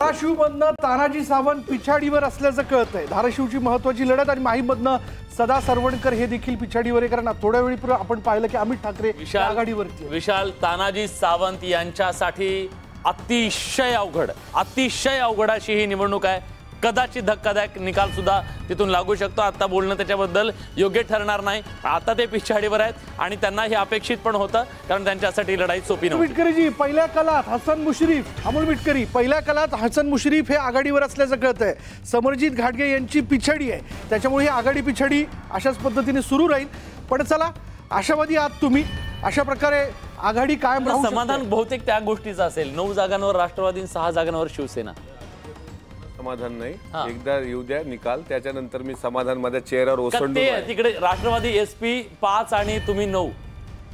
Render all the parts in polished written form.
धाराशिवमधनं तानाजी सावंत पिछाडीवर असल्याचं कळतंय। धाराशिवची महत्त्वाची लढत आणि माहीमधनं सदा सरवणकर हे देखील पिछाडीवर आहे, कारण थोड्या वेळीपूर्वी आपण पाहिलं की अमित ठाकरे आघाडीवरती। विशाल, तानाजी सावंत यांच्यासाठी अतिशय अवघड अशी ही निवडणूक आहे। कदाचित धक्कादायक निकाल सुद्धा तिथून लागू शकतो। आता बोलणं त्याच्याबद्दल योग्य ठरणार नाही। आता ते पिछाडीवर आहेत आणि त्यांना हे अपेक्षित पण होतं, कारण त्यांच्यासाठी लढाई सोपी नव्हती। मिटकरीजी पहिल्या कालात हसन मुश्रीफ, अमोल मिटकरी पहिल्या कालात हसन मुश्रीफ हे आघाडीवर असल्याचं कळतंय। समरजित घाटगे यांची पिछाडी आहे, त्याच्यामुळे ही आघाडी पिछाडी अशाच पद्धतीने सुरू राहील। पण चला, आशावादी आहात तुम्ही, अशा प्रकारे आघाडी कायम राहू शकते। समाधान बहुतेक त्या गोष्टीचं असेल, 9 जागांवर राष्ट्रवादी, 6 जागांवर शिवसेना। समाधान नाही, एकदा येऊ द्या निकाल, त्याच्यानंतर मी समाधान माझ्या चेहऱ्यावर ओसंडू। तिकडे राष्ट्रवादी एसपी 5 आणि तुम्ही 9,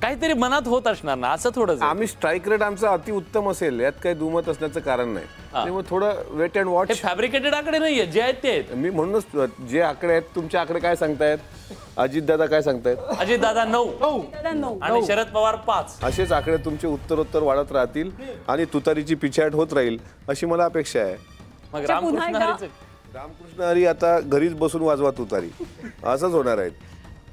काहीतरी मनात होत असणार ना असं थोडं। आम्ही स्ट्राईक रेट आमचा अति उत्तम असेल, यात काही दुमत असण्याचं कारण नाही। त्यामुळे थोडं वेट अँड वॉच। फॅब्रिकेटेड आकडे नाहीये, जे आहेत ते आहेत। मी म्हणूनच जे आकडे आहेत, तुमचे आकडे काय सांगतायत? अजित दादा काय सांगतायत? अजित दादा 9 आणि शरद पवार 5। असेच आकडे तुमचे उत्तरोत्तर वाढत राहतील आणि तुतारीची पिछाट होत राहील अशी मला अपेक्षा आहे। मग रामकृष्ण हरी आता घरीच बसून वाजवा तुतारी, असंच होणार आहे।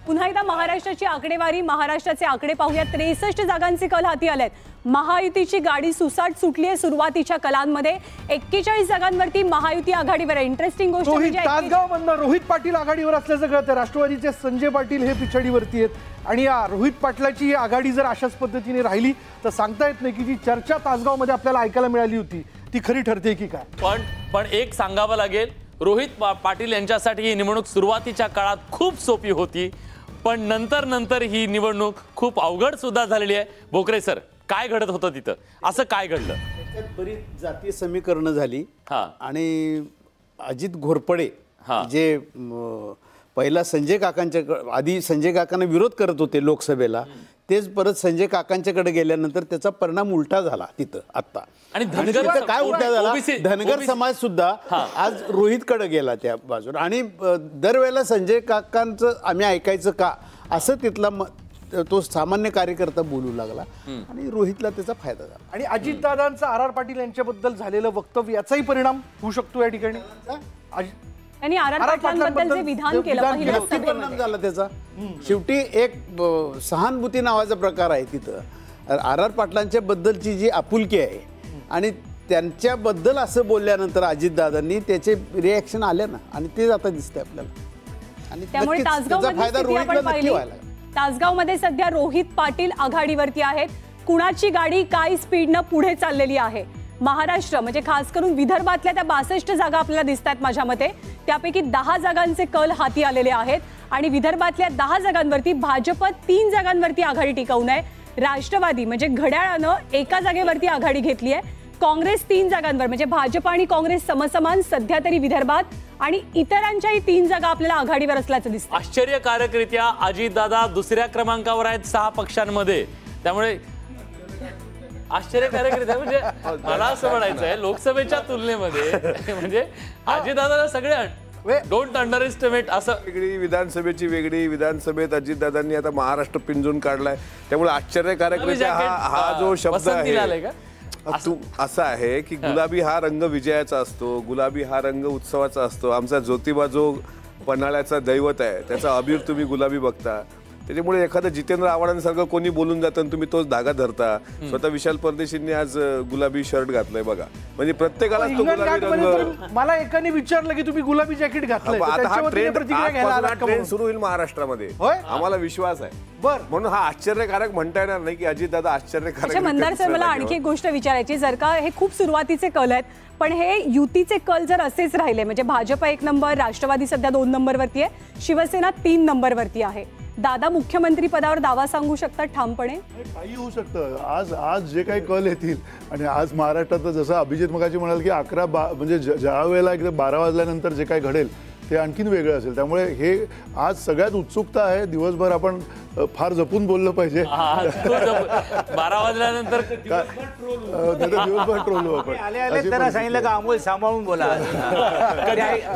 पुन्हा एकदा महाराष्ट्राची आकडेवारी, महाराष्ट्राचे आकडे पाहूया। 63 जागांचे कल हाती आलेत। महायुतीची गाडी सुसाट सुटली आहे सुरुवातीच्या कलांमध्ये। 41 जागांवरती महायुती आघाडीवर आहे। इंटरेस्टिंग गोष्ट म्हणजे तासगावमधनं रोहित पाटील आघाडीवर असल्याचं कळतं। राष्ट्रवादीचे संजय पाटील हे पिछाडीवरती आहेत आणि या रोहित पाटलाची आघाडी जर अशाच पद्धतीने राहिली तर सांगता येत नाही की जी चर्चा तासगावमध्ये आपल्याला ऐकायला मिळाली होती ती खरी ठरते की काय। पण एक सांगावं लागेल, रोहित पाटील यांच्यासाठी ही निवडणूक सुरुवातीच्या काळात खूप सोपी होती, पण नंतर ही निवडणूक खूप अवघड सुद्धा झालेली आहे। भोकरे सर, काय घडत होतं तिथं, असं काय घडलं? बरीच जातीय समीकरणं झाली आणि अजित घोरपडे जे पहिला संजय काकांच्या आधी संजय काकांना विरोध करत होते लोकसभेला, तेच परत संजय काकांच्याकडे गेल्यानंतर त्याचा परिणाम उलटा झाला तिथं आता। आणि काय उलटा झाला, धनगर समाज सुद्धा आज रोहितकडे गेला त्या बाजूला। आणि दरवेळेला संजय काकांचं आम्ही ऐकायचं का असं तिथला तो सामान्य कार्यकर्ता बोलू लागला आणि रोहितला त्याचा फायदा झाला। आणि अजितदादांचं आर पाटील यांच्याबद्दल झालेलं वक्तव्य याचाही परिणाम होऊ शकतो या ठिकाणी। आणि आर पाटलांबद्दल जे विधान केलं परिणाम झाला त्याचा। शेवटी एक सहानुभूती नावाचा प्रकार आहे तिथं। आर पाटलांच्या बद्दलची जी आपुलकी आहे आणि त्यांच्याबद्दल असं बोलल्यानंतर अजितदादांनी त्याचे रिॲक्शन आले ना, आणि ते आता दिसतंय आपल्याला। आणि त्यामुळे तासगावमध्ये सध्या रोहित पाटील आघाडीवरती आहेत। कुणाची गाडी काय स्पीडनं पुढे चाललेली आहे? महाराष्ट्र म्हणजे खास करून विदर्भातल्या त्या 62 जागा आपल्याला दिसतात माझ्या मते, त्यापैकी 10 जागांचे कल हाती आलेले आहेत आणि विदर्भातल्या 10 जागांवरती भाजप 3 जागांवरती आघाडी टिकवून आहे। राष्ट्रवादी म्हणजे घड्याळानं एका जागेवरती आघाडी घेतली आहे। काँग्रेस 3 जागांवर म्हणजे भाजप आणि काँग्रेस समसमान सध्या तरी विदर्भात, आणि इतरांच्याही 3 जागा आपल्याला आघाडीवर असल्याचं दिसतं। आश्चर्यकारकरित्या अजितदादा दुसऱ्या क्रमांकावर आहेत 6 पक्षांमध्ये। त्यामुळे आश्चर्यकारकरित्या म्हणजे मला असं म्हणायचं आहे, लोकसभेच्या तुलनेमध्ये म्हणजे अजितदादाला सगळे डोंट अंडर एस्टिमेट असं। वेगळी विधानसभेची वेगळी, विधानसभेत अजितदादांनी आता महाराष्ट्र पिंजून काढलाय, त्यामुळे आश्चर्यकारकरित्या हा जो शब्द आहे असा आहे की गुलाबी हा रंग विजयाचा असतो, गुलाबी हा रंग उत्सवाचा असतो। आमचा ज्योतिबा जो पन्हाळ्याचा दैवत आहे, त्याचा अबीर तुम्ही गुलाबी बघता। त्याच्यामुळे एखादं जितेंद्र आव्हाडांसारखं कोणी बोलून जातं आणि तुम्ही तोच धागा धरता। स्वतः विशाल परदेशींनी आज गुलाबी शर्ट घातलंय बघा, म्हणजे प्रत्येकाला तो गुलाबी रंग। मला एकाने विचारलं की तुम्ही गुलाबी जॅकेट घातलंय, ट्रेंड सुरू होईल महाराष्ट्रामध्ये, आम्हाला विश्वास आहे। म्हणून हा आश्चर्यकारक म्हणता येणार नाही की अजितदादा आश्चर्यकारक। मंदार सर, मला आणखी एक गोष्ट विचारायची, जर का हे खूप सुरुवातीचे कल आहेत, पण हे युतीचे कल जर असेच राहिले म्हणजे भाजप 1 नंबर, राष्ट्रवादी सध्या 2 नंबरवरती आहे, शिवसेना 3 नंबरवरती आहे, दादा मुख्यमंत्री पदावर दावा सांगू शकतात ठामपणे? काही होऊ शकतं। आज जे काही कल येतील, आणि आज महाराष्ट्रात जसं अभिजित मगाशी म्हणाल की 11 म्हणजे ज्या वेळेला एकदा 12 वाजल्यानंतर जे काही घडेल ते आणखीन वेगळं असेल। त्यामुळे हे आज सगळ्यात उत्सुकता आहे। दिवसभर आपण फार जपून बोललं पाहिजे. 12 वाजल्यानंतर दिवसभर ट्रोल हो आपण. त्यांना सांगितलं का अमोल सांभाळून बोला.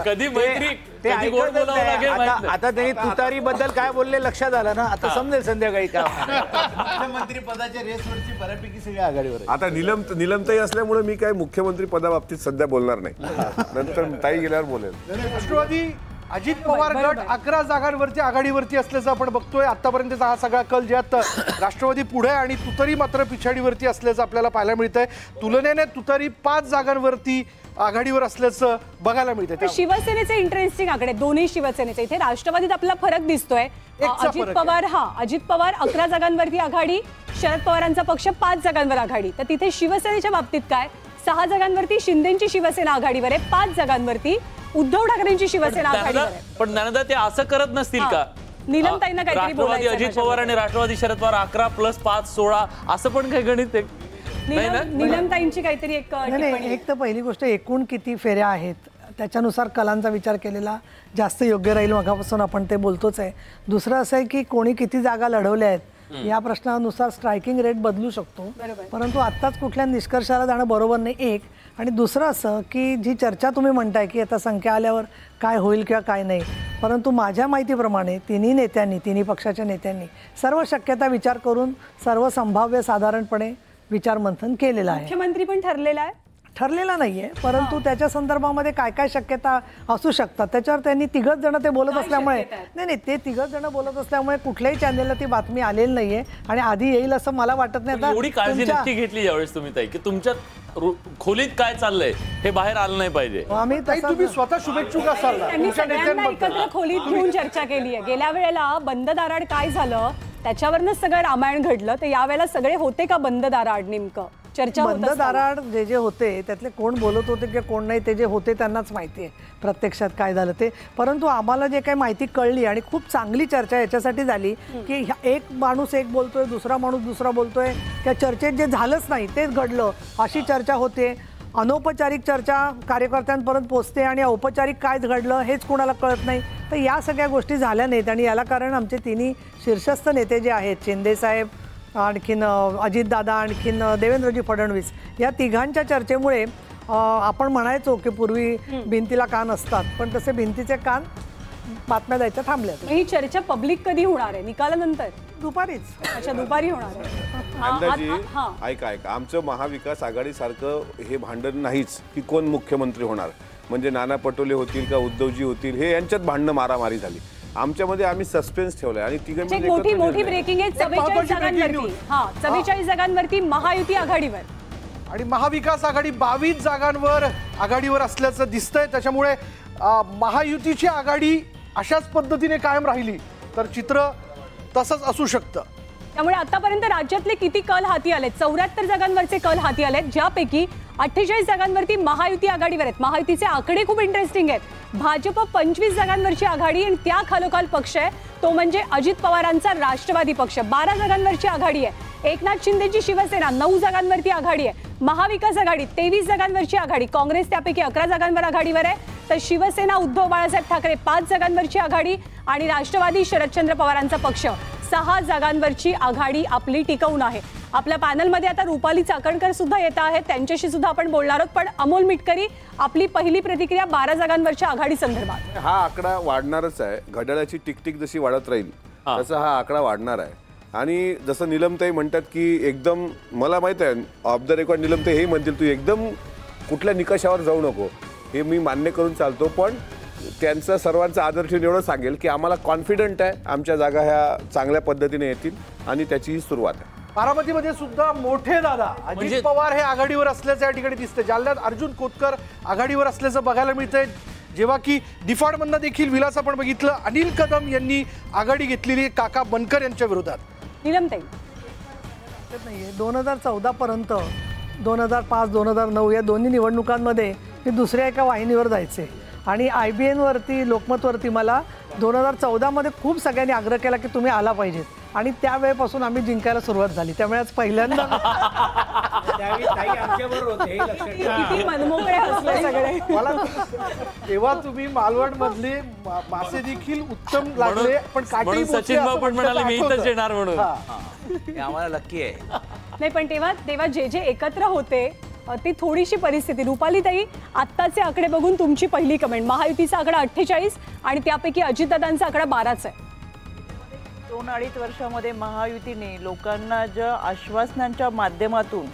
कधी मैत्री ते कधी गोड ऐकतच बोलावं लागेल नाही. माहित नाही. आता त्यांनी तुतारी बद्दल काय बोलले लक्षात आलं ना. आता समजेल संध्याकाळी का मुख्यमंत्री पदाच्या रेसवरची बऱ्यापैकी सगळी आघाडीवर आहे. आता निलमताई असल्यामुळे मी काय मुख्यमंत्री पदाबाबतीत सध्या बोलणार नाही. नंतर ताई गेल्यावर बोलेल. राष्ट्रवादी अजित पवार गट 11 जागांवरती आघाडीवरती असल्याचं आपण बघतोय. आतापर्यंतचा हा सगळा कल ज्यात राष्ट्रवादी पुढे आणि तुतारी मात्र पिछाडीवरती असल्याचं आपल्याला पाहायला मिळतंय. तुलनेने तुतारी 5 जागांवरती आघाडीवर असल्याचं बघायला मिळतंय. शिवसेनेचे इंटरेस्टिंग आकडे दोन्ही शिवसेनेचे. इथे राष्ट्रवादीत आपला फरक दिसतोय. अजित पवार 11 जागांवरती आघाडी, शरद पवारांचा पक्ष 5 जागांवर आघाडी. तर तिथे शिवसेनेच्या बाबतीत काय, 6 जागांवरती शिंदेची शिवसेना आघाडीवर आहे, 5 जागांवरती उद्धव ठाकरेंची शिवसेना आघाडीवर आहे. पण ज्ञानदा ते असं करत नसतील का? नीलमताईंना काहीतरी राष्ट्रवादी अजित पवार आणि राष्ट्रवादी शरद पवार 11 + 5 16 असं पण काही गणित आहे? नीलमताईंची काहीतरी एक नाही. एक तर पहिली गोष्ट एकूण किती फेऱ्या आहेत त्याच्यानुसार कलांचा विचार केलेला जास्त योग्य राहील. मगापासून आपण ते बोलतोच आहे. दुसरं असं आहे की कोणी किती जागा लढवल्या आहेत या प्रश्नानुसार स्ट्रायकिंग रेट बदलू शकतो. परंतु आत्ताच कुठल्या निष्कर्षाला जाणं बरोबर नाही एक. आणि दुसरं असं की जी चर्चा तुम्ही म्हणताय की आता संख्या आल्यावर काय होईल किंवा काय नाही, परंतु माझ्या माहितीप्रमाणे तिन्ही पक्षाच्या नेत्यांनी सर्व शक्यता विचार करून सर्व संभाव्य साधारणपणे विचार मंथन केलेलं आहे. मुख्यमंत्री पण ठरलेला नाहीये, परंतु त्याच्या संदर्भामध्ये काय काय शक्यता असू शकतात त्याच्यावर त्यांनी तिघच जण ते बोलत असल्यामुळे नाही ते तिघच जण बोलत असल्यामुळे कुठल्याही चॅनेलला ती बातमी आलेली नाहीये आणि आधी येईल असं मला वाटत नाही. एवढी काळजी नक्की घेतली यावेळेस तुम्ही ताई की तुमच्यात खोलीत काय चाललंय हे बाहेर आलं नाही पाहिजे. आम्ही तुम्ही स्वतः शुभेच्छुक असाल ना तुमच्या नेत्यांबद्दल. एकत्र खोलीत घेऊन चर्चा केली आहे. गेल्या वेळेला बंद दाराड काय झालं त्याच्यावरनं सगळं रामायण घडलं. तर यावेळेला सगळे होते का बंद दाराड? नेमकं चर्चा बंद दाराड जे होते त्यातले कोण बोलत होते किंवा कोण नाही ते जे होते त्यांनाच माहिती आहे प्रत्यक्षात काय झालं ते. परंतु आम्हाला जे काही माहिती कळली आणि खूप चांगली चर्चा याच्यासाठी झाली की एक माणूस एक बोलतोय, दुसरा माणूस दुसरा बोलतोय, त्या चर्चेत जे झालंच नाही तेच घडलं अशी चर्चा होते. अनौपचारिक चर्चा कार्यकर्त्यांपर्यंत पोहोचते आणि औपचारिक काय घडलं हेच कोणाला कळत नाही. तर या सगळ्या गोष्टी झाल्या नाहीत आणि याला कारण आमचे तिन्ही शीर्षस्थ नेते जे आहेत, शिंदेसाहेब, आणखीन अजितदादा, आणखीन देवेंद्रजी फडणवीस, या तिघांच्या चर्चेमुळे आपण म्हणायचो की पूर्वी भिंतीला कान असतात, पण तसे भिंतीचे कान बातम्या द्यायच्या थांबल्या. ही चर्चा पब्लिक कधी होणार आहे? निकालानंतर? दुपारीच. अच्छा, दुपारी होणार आहे. अंदाजी ऐका आमचं महाविकास आघाडी सारखं हे भांडण नाहीच की कोण मुख्यमंत्री होणार. म्हणजे नाना पटोले होतील का उद्धवजी होतील हे यांच्यात भांडणं मारामारी झाली. आमच्यामध्ये आम्ही सस्पेन्स ठेवलाय आणि तिघं मोठी ब्रेकिंग आहे. 44 जागांवरती 44 जागांवरती महायुती आघाडीवर आणि महाविकास आघाडी 22 जागांवर आघाडीवर असल्याचं दिसतंय. त्याच्यामुळे महायुतीची आघाडी अशाच पद्धतीने कायम राहिली तर चित्र तसंच असू शकतं. त्यामुळे आतापर्यंत राज्यातले किती कल हाती आलेत? 74 जागांवरचे कल हाती आलेत, ज्यापैकी 48 जागांवरती महायुती आघाडीवर आहेत. महायुतीचे आकडे खूप इंटरेस्टिंग आहेत. भाजप 25 जागांवरची आघाडी आणि त्या खालोखाल पक्ष आहे तो म्हणजे अजित पवारांचा राष्ट्रवादी पक्ष. 12 जागांवरची आघाडी आहे. एकनाथ शिंदेची शिवसेना 9 जागांवरती आघाडी आहे. महाविकास आघाडी 23 जागांवरची आघाडी. काँग्रेस त्यापैकी 11 जागांवर आघाडीवर आहे. तर शिवसेना उद्धव बाळासाहेब ठाकरे 5 जागांवरची आघाडी आणि राष्ट्रवादी शरदचंद्र पवारांचा पक्ष 6 जागांवरची आघाडी आपली टिकवून आहे. आपल्या पॅनलमध्ये आता रुपाली चाकणकर सुद्धा येत आहेत, त्यांच्याशी सुद्धा आपण बोलणार आहोत. पण अमोल मिटकरी, आपली पहिली प्रतिक्रिया 12 जागांवरच्या आघाडी संदर्भात. हा आकडा वाढणारच आहे. घड्याळाची टिकटिक जशी वाढत राहील तसा हा आकडा वाढणार आहे. आणि जसं नीलमताई म्हणतात की एकदम, मला माहित आहे ऑफ द रेकॉर्ड नीलमताई हे म्हणतील तू एकदम कुठल्या निकषावर जाऊ नको, हे मी मान्य करून चालतो. पण त्यांचा सर्वांचा आदर ठेवून एवढं सांगेल की आम्हाला कॉन्फिडंट आहे आमच्या जागा ह्या चांगल्या पद्धतीने येतील आणि त्याची ही सुरुवात आहे. बारामतीमध्ये सुद्धा मोठे दादा अजित पवार हे आघाडीवर असल्याचं या ठिकाणी दिसतंय. जालन्यात अर्जुन खोतकर आघाडीवर असल्याचं बघायला मिळतंय. जेव्हा की दिफाडमधनं देखील विलास आपण बघितलं. अनिल कदम यांनी आघाडी घेतलेली काका बनकर यांच्या विरोधात. नीलमताई नाहीये 2014 पर्यंत 2005 2009 या दोन्ही निवडणुकांमध्ये मी दुसऱ्या एका वाहिनीवर जायचे आणि IBN वरती लोकमतवरती मला 2014 मध्ये खूप सगळ्यांनी आग्रह केला की तुम्ही आला पाहिजेत. आणि त्यावेळेपासून आम्ही जिंकायला सुरुवात झाली. त्यामुळे आज पहिल्यांदा किती मनमोकळे हसले सगळे. मला तेव्हा तुम्ही मालवण मधले मासे देखील उत्तम लागले, पण काटेही म्हणून मोठे सचिन भाऊ असं पण म्हणाले मी आठवतं. इथंच येणार म्हणून. हे आम्हाला लक्की आहे. नाही पण तेव्हा जे एकत्र होते ती थोडीशी परिस्थिती. रुपालीताई, आत्ताचे आकडे बघून तुमची पहिली कमेंट. महायुतीचा आकडा 48 आणि त्यापैकी अजितदादांचा आकडा 12च आहे. 2-2.5 वर्षामध्ये महायुतीने लोकांना ज्या आश्वासनांच्या माध्यमातून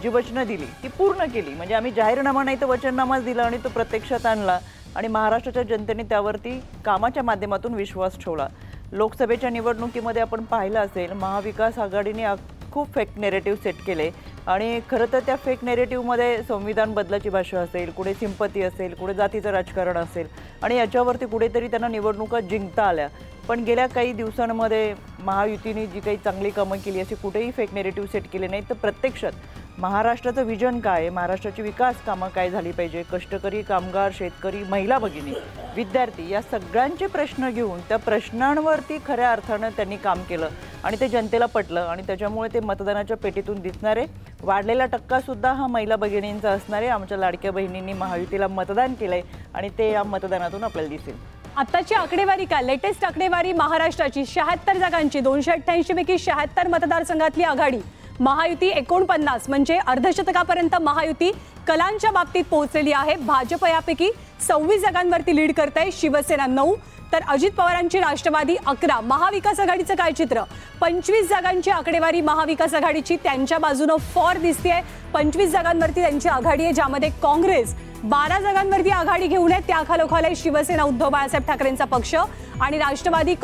जी वचनं दिली ती पूर्ण केली. म्हणजे आम्ही जाहीरनामा नाही तर वचननामाच दिला आणि तो प्रत्यक्षात आणला आणि महाराष्ट्राच्या जनतेने त्यावरती कामाच्या माध्यमातून विश्वास ठेवला. लोकसभेच्या निवडणुकीमध्ये आपण पाहिलं असेल, महाविकास आघाडीने खूप फेक नेरेटिव्ह सेट केले आणि खरं तर त्या फेक नेरेटिव्हमध्ये संविधान बदलाची भाषा असेल, कुठे सिंपती असेल, कुठे जातीचं राजकारण असेल आणि याच्यावरती कुठेतरी त्यांना निवडणुका जिंकता आल्या. पण गेल्या काही दिवसांमध्ये महायुतीने जी काही चांगली कामं केली अशी कुठेही फेक नेरेटिव्ह सेट केले नाही. तर प्रत्यक्षात महाराष्ट्राचं विजन काय आहे, महाराष्ट्राची विकास कामं काय झाली पाहिजे, कष्टकरी, कामगार, शेतकरी, महिला भगिनी, विद्यार्थी या सगळ्यांचे प्रश्न घेऊन त्या प्रश्नांवरती खऱ्या अर्थानं त्यांनी काम केलं आणि ते जनतेला पटलं आणि त्याच्यामुळे ते मतदानाच्या पेटीतून दिसणारे वाढलेला टक्कासुद्धा हा महिला भगिनींचा असणारे. आमच्या लाडक्या बहिणींनी महायुतीला मतदान केलंय आणि ते या मतदानातून आपल्याला दिसेल. आत्ताची आकडेवारी काय? लेटेस्ट आकडेवारी महाराष्ट्राची 76 जागांची 288 पैकी 76 मतदारसंघातली आघाडी. महायुती 49 म्हणजे अर्धशतकापर्यंत महायुती कलांच्या बाबतीत पोहोचलेली आहे. भाजप यापैकी 26 जागांवरती लीड करते, शिवसेना 9 तर अजित पवारांची राष्ट्रवादी 11. महाविकास आघाडीचं काय चित्र? 25 जागांची आकडेवारी महाविकास आघाडीची त्यांच्या बाजूनं फॉर दिसतेय. 25 जागांवरती त्यांची आघाडी आहे, ज्यामध्ये काँग्रेस 12 जागांवरती आघाडी घेऊन आहे. त्याखालोखाल आहे शिवसेना उद्धव बाळासाहेब ठाकरेंचा पक्ष आणि राष्ट्रवादी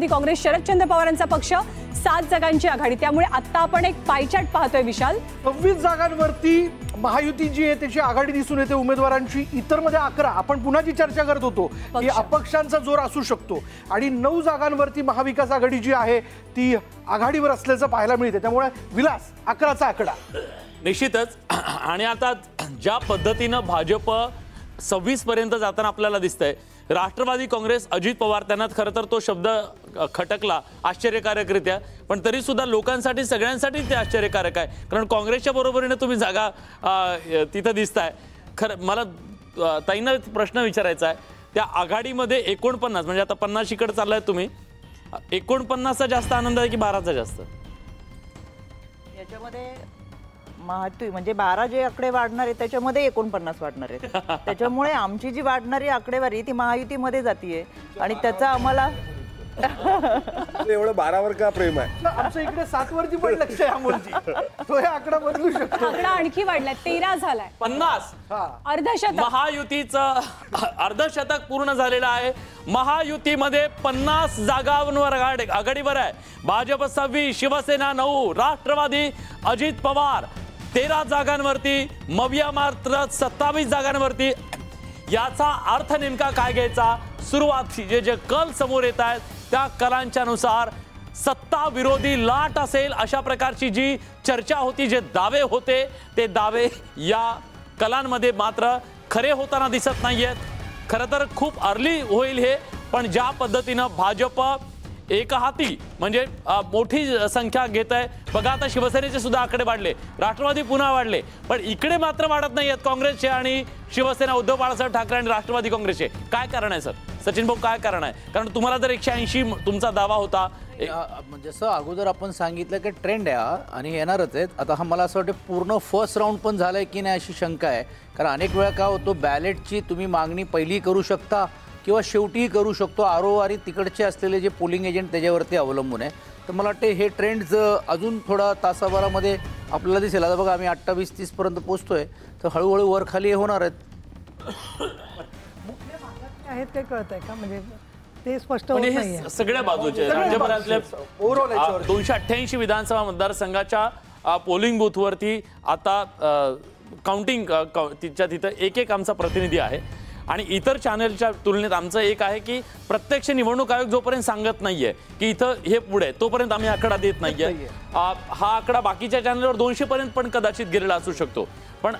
काँग्रेस शरदचंद्र पवारांचा पक्ष 7 जागांची आघाडी. त्यामुळे आता आपण एक पायचार्ट पाहतोय विशाल. 26 जागांवरती महायुती जी आहे त्याची आघाडी दिसून येते उमेदवारांची. इतर मध्ये 11. आपण पुन्हा जी चर्चा करत होतो की अपक्षांचा जोर असू शकतो आणि 9 जागांवरती महाविकास आघाडी जी आहे ती आघाडीवर असल्याचं पाहायला मिळते. त्यामुळे विलास 11चा आकडा निश्चितच. आणि आता ज्या पद्धतीनं भाजप 26 पर्यंत जाताना आपल्याला दिसतंय, राष्ट्रवादी काँग्रेस अजित पवार त्यांना खरं तर तो शब्द खटकला आश्चर्यकारकरित्या, पण तरी सुद्धा लोकांसाठी सगळ्यांसाठी ते आश्चर्यकारक आहे. कारण काँग्रेसच्या बरोबरीने तुम्ही जागा तिथं दिसताय. खरं मला ताईंना प्रश्न विचारायचा आहे, त्या आघाडीमध्ये 49 म्हणजे आता 50 इकडे चाललाय तुम्ही, 49चा जास्त आनंद आहे की 12चा जास्त? याच्यामध्ये महायुती म्हणजे 12 जे आकडे वाढणार आहेत त्याच्यामध्ये 49 वाढणार आहेत. त्याच्यामुळे आमची जी वाढणारी आकडेवारी ती महायुतीमध्ये जातीये आणि त्याचा आम्हाला एवढं 12वर का प्रेम आहे? आमच्या इकडे 7 वरती पण लक्ष आहे अमोलजी. तो हे आकडा बदलू शकतो. आकडा आणखी वाढलाय, 13 झालाय. 50 अर्धशतक. महायुतीचं अर्धशतक पूर्ण झालेलं आहे. महायुतीमध्ये 50 जागांवर आघाडीवर आहे. भाजप 26, शिवसेना 9, राष्ट्रवादी अजित पवार 13 जागांवरती, मविया मात्र 27 जागांवरती. याचा अर्थ नेमका काय घ्यायचा? सुरुवात जे कल समोर येत आहेत त्या कलांच्या नुसार सत्ता विरोधी लाट असेल अशा प्रकारची जी चर्चा होती, जे दावे होते ते दावे या कलांमध्ये मात्र खरे होताना दिसत नाहीयेत. खरं तर खूप अर्ली होईल हे, पण ज्या पद्धतीनं भाजप एकहाती म्हणजे मोठी संख्या घेत आहे. बघा आता शिवसेनेचे सुद्धा आकडे वाढले, राष्ट्रवादी पुन्हा वाढले, पण इकडे मात्र वाढत नाही आहेत काँग्रेसचे आणि शिवसेना उद्धव बाळासाहेब ठाकरे आणि राष्ट्रवादी काँग्रेसचे. काय कारण आहे सर? सचिन भाऊ काय कारण आहे? कारण तुम्हाला जर 180 तुमचा दावा होता, जसं अगोदर आपण सांगितलं की ट्रेंड आहे आणि येणारच आहेत. आता हा मला असं वाटतं पूर्ण फर्स्ट राऊंड पण झालाय की नाही अशी शंका आहे. कारण अनेक वेळा काय होतो, बॅलेटची तुम्ही मागणी पहिली करू शकता किंवा शेवटीही करू शकतो. आरोवारी तिकडचे असलेले जे पोलिंग एजंट त्याच्यावरती अवलंबून आहे. तर मला वाटते हे ट्रेंड अजून थोडा तासाभरामध्ये आपल्याला दिसेल. आता बघा आम्ही 28-30 पर्यंत पोहोचतोय, तर हळूहळू वर खाली होणार आहेत. आहेत काही कळत आहे का? म्हणजे ते स्पष्ट होत नाहीये. सगळ्या बाजूचे राज्यभरातल्या 288 विधानसभा मतदारसंघाच्या पोलिंग बूथवरती आता काउंटिंग तिथं एक आमचा प्रतिनिधी आहे आणि इतर चॅनलच्या तुलनेत आमचं एक आहे की प्रत्यक्ष निवडणूक आयोग जोपर्यंत सांगत नाहीये की इथं हे पुढे, तोपर्यंत आम्ही आकडा देत नाहीये. हा आकडा बाकीच्या चॅनलवर 200 पर्यंत पण कदाचित गेलेला असू शकतो, पण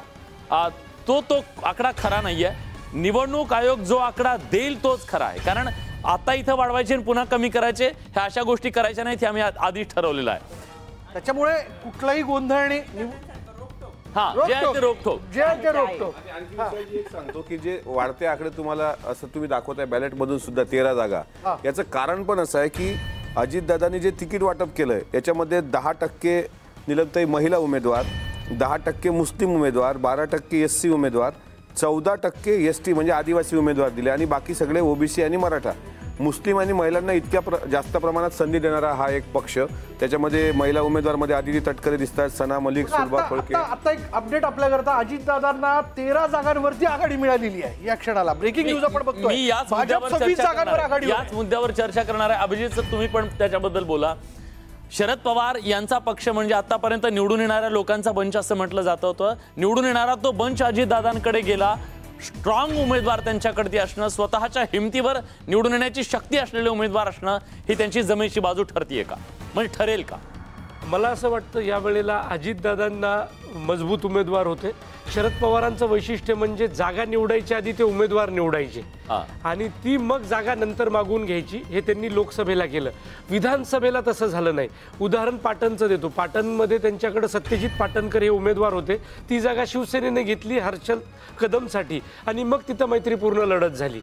तो आकडा खरा नाहीये. निवडणूक आयोग जो आकडा देईल तोच खरा आहे. कारण आता इथं वाढवायचे आणि पुन्हा कमी करायचे, ह्या अशा गोष्टी करायच्या नाहीत, हे आम्ही आधीच ठरवलेलं आहे. त्याच्यामुळे कुठलाही गोंधळ रोखठोक एक सांगतो की जे वाढते आकडे तुम्हाला असं तुम्ही दाखवताय बॅलेट मधून सुद्धा 13 जागा, याचं कारण पण असं आहे की अजितदादांनी जे तिकीट वाटप केलंय याच्यामध्ये 10% निलमताई महिला उमेदवार, 10% मुस्लिम उमेदवार, 12% SC उमेदवार, 14% ST म्हणजे आदिवासी उमेदवार दिले आणि बाकी सगळे OBC आणि मराठा. मुस्लिम आणि महिलांना इतक्या जास्त प्रमाणात संधी देणारा हा एक पक्ष. त्याच्यामध्ये महिला उमेदवारमध्ये आदिती तटकरे दिसतात, सना मलिक, सुरभा फळके. आता एक अपडेट आपल्याकरता, अजितदादांना 13 जागांवरती आघाडी मिळालेली आहे या क्षणाला. ब्रेकिंग न्यूज आपण बघतोय. मी याच मुद्द्यावर चर्चा करणार आहे. अभिजित तुम्ही पण त्याच्याबद्दल बोला. शरद पवार यांचा पक्ष म्हणजे आतापर्यंत निवडून येणाऱ्या लोकांचा बंच असं म्हटलं जात होतं. निवडून येणारा तो बंच अजितदादांकडे गेला. स्ट्रॉंग उमेदवार त्यांच्याकडे असणं, स्वतःच्या हिमतीवर निवडून येण्याची शक्ती असलेले उमेदवार असणं ही त्यांची जमेची बाजू ठरतीये का, म्हणजे ठरेल का? मला असं वाटतं यावेळेला अजितदादांना मजबूत उमेदवार होते. शरद पवारांचं वैशिष्ट्य म्हणजे जागा निवडायच्या आधी ते उमेदवार निवडायचे आणि ती मग जागा नंतर मागून घ्यायची. हे त्यांनी लोकसभेला केलं. विधानसभेला तसं झालं नाही. उदाहरण पाटणचं देतो. पाटणमध्ये त्यांच्याकडे सत्यजित पाटणकर हे उमेदवार होते. ती जागा शिवसेनेने घेतली हर्षल कदमसाठी आणि मग तिथं मैत्रीपूर्ण लढत झाली.